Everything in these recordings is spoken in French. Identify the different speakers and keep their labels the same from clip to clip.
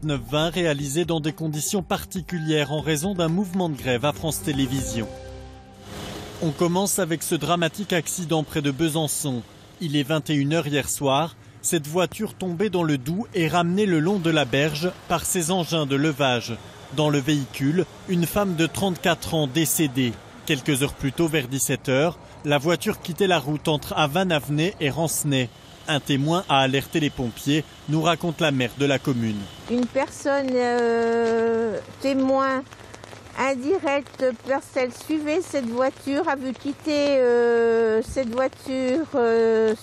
Speaker 1: 3920 réalisé dans des conditions particulières en raison d'un mouvement de grève à France Télévisions. On commence avec ce dramatique accident près de Besançon. Il est 21 h hier soir. Cette voiture tombée dans le Doubs est ramenée le long de la berge par ses engins de levage. Dans le véhicule, une femme de 34 ans décédée. Quelques heures plus tôt, vers 17 h, la voiture quittait la route entre Havane-Avenay et Rancenay. Un témoin a alerté les pompiers, nous raconte la maire de la commune.
Speaker 2: Une personne témoin indirecte, parce qu'elle suivait cette voiture, a vu quitter cette voiture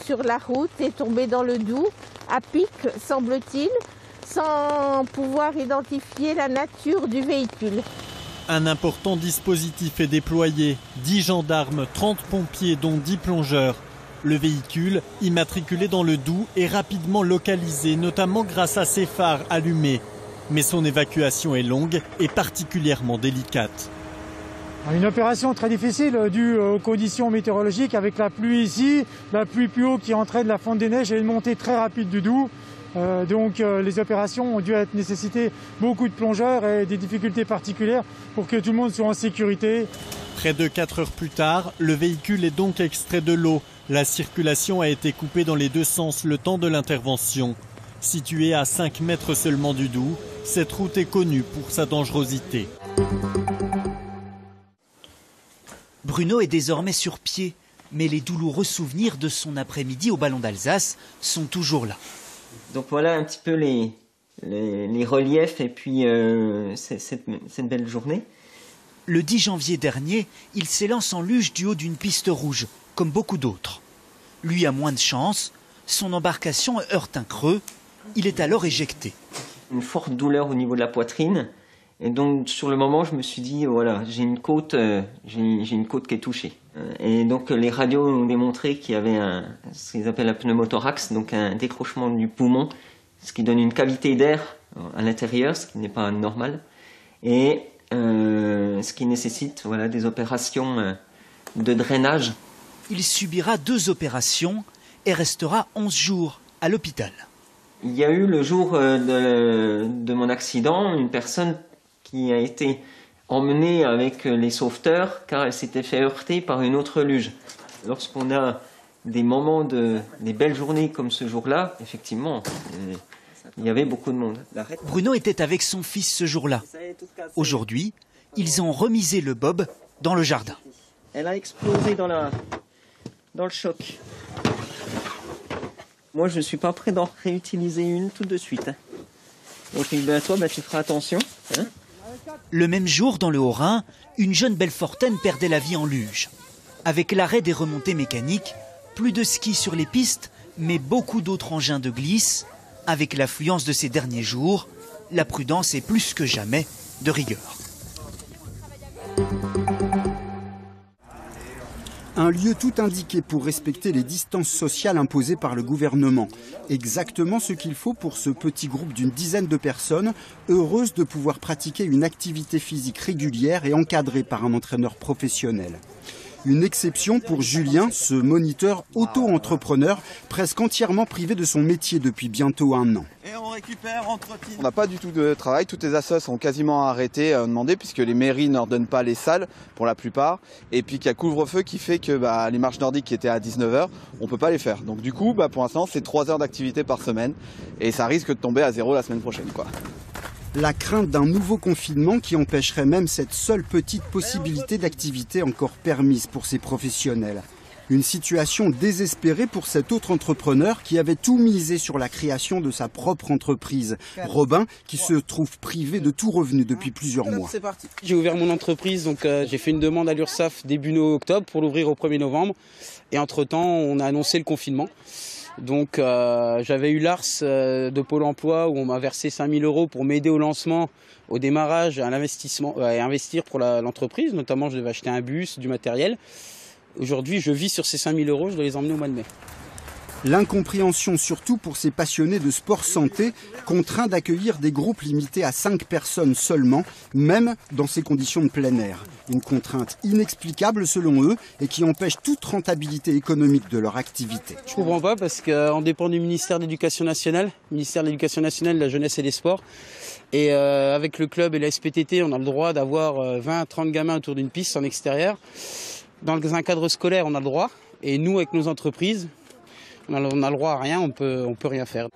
Speaker 2: sur la route et tomber dans le Doubs, à pic, semble-t-il, sans pouvoir identifier la nature du véhicule.
Speaker 1: Un important dispositif est déployé, 10 gendarmes, 30 pompiers dont 10 plongeurs. Le véhicule, immatriculé dans le Doubs, est rapidement localisé, notamment grâce à ses phares allumés. Mais son évacuation est longue et particulièrement délicate.
Speaker 3: Une opération très difficile due aux conditions météorologiques avec la pluie ici, la pluie plus haut qui entraîne la fonte des neiges et une montée très rapide du Doubs. Donc les opérations ont dû nécessiter beaucoup de plongeurs et des difficultés particulières pour que tout le monde soit en sécurité.
Speaker 1: Près de 4 heures plus tard, le véhicule est donc extrait de l'eau. La circulation a été coupée dans les deux sens le temps de l'intervention. Située à 5 mètres seulement du Doubs, cette route est connue pour sa dangerosité.
Speaker 4: Bruno est désormais sur pied, mais les douloureux souvenirs de son après-midi au Ballon d'Alsace sont toujours là.
Speaker 5: Donc voilà un petit peu les reliefs et puis cette belle journée.
Speaker 4: Le 10 janvier dernier, il s'élance en luge du haut d'une piste rouge, comme beaucoup d'autres. Lui a moins de chance, son embarcation heurte un creux, il est alors éjecté.
Speaker 5: Une forte douleur au niveau de la poitrine, et donc sur le moment je me suis dit voilà, j'ai une côte qui est touchée. Et donc les radios ont démontré qu'il y avait ce qu'ils appellent un pneumothorax, donc un décrochement du poumon, ce qui donne une cavité d'air à l'intérieur, ce qui n'est pas normal, et ce qui nécessite des opérations de drainage.
Speaker 4: Il subira 2 opérations et restera 11 jours à l'hôpital.
Speaker 5: Il y a eu le jour de mon accident, une personne qui a été emmenée avec les sauveteurs car elle s'était fait heurter par une autre luge. Lorsqu'on a des moments des belles journées comme ce jour-là, effectivement, il y avait beaucoup de monde.
Speaker 4: Bruno était avec son fils ce jour-là. Aujourd'hui, ils ont remisé le bob dans le jardin.
Speaker 5: Elle a explosé dans le choc. Moi, je ne suis pas prêt d'en réutiliser une tout de suite. Donc, toi, tu feras attention. Hein.
Speaker 4: Le même jour, dans le Haut-Rhin, une jeune Belfortaine perdait la vie en luge. Avec l'arrêt des remontées mécaniques, plus de ski sur les pistes, mais beaucoup d'autres engins de glisse. Avec l'affluence de ces derniers jours, la prudence est plus que jamais de rigueur.
Speaker 6: Un lieu tout indiqué pour respecter les distances sociales imposées par le gouvernement. Exactement ce qu'il faut pour ce petit groupe d'une dizaine de personnes, heureuses de pouvoir pratiquer une activité physique régulière et encadrée par un entraîneur professionnel. Une exception pour Julien, ce moniteur auto-entrepreneur, presque entièrement privé de son métier depuis bientôt 1 an.
Speaker 7: Et on récupère entre-temps. On n'a pas du tout de travail, toutes les assos sont quasiment arrêtées à demander puisque les mairies n'ordonnent pas les salles pour la plupart. Et puis qu'il y a couvre-feu qui fait que les marches nordiques qui étaient à 19 h, on ne peut pas les faire. Donc du coup, pour l'instant, c'est 3 heures d'activité par semaine et ça risque de tomber à 0 la semaine prochaine, quoi.
Speaker 6: La crainte d'un nouveau confinement qui empêcherait même cette seule petite possibilité d'activité encore permise pour ces professionnels. Une situation désespérée pour cet autre entrepreneur qui avait tout misé sur la création de sa propre entreprise. Robin, qui se trouve privé de tout revenu depuis plusieurs mois.
Speaker 8: J'ai ouvert mon entreprise, donc j'ai fait une demande à l'URSSAF début octobre pour l'ouvrir au 1er novembre. Et entre-temps, on a annoncé le confinement. Donc j'avais eu l'ARS de Pôle emploi où on m'a versé 5 000 € pour m'aider au lancement, au démarrage, à l'investissement et investir pour l'entreprise. Notamment, je devais acheter un bus, du matériel. Aujourd'hui, je vis sur ces 5 000 €, je dois les emmener au mois de mai.
Speaker 6: L'incompréhension surtout pour ces passionnés de sport santé, contraints d'accueillir des groupes limités à 5 personnes seulement, même dans ces conditions de plein air. Une contrainte inexplicable selon eux et qui empêche toute rentabilité économique de leur activité.
Speaker 8: Je ne comprends pas parce qu'on dépend du ministère de l'Éducation nationale, de la Jeunesse et des Sports. Et avec le club et la SPTT, on a le droit d'avoir 20-30 gamins autour d'une piste en extérieur. Dans un cadre scolaire, on a le droit. Et nous, avec nos entreprises, on a le droit à rien, on peut rien faire.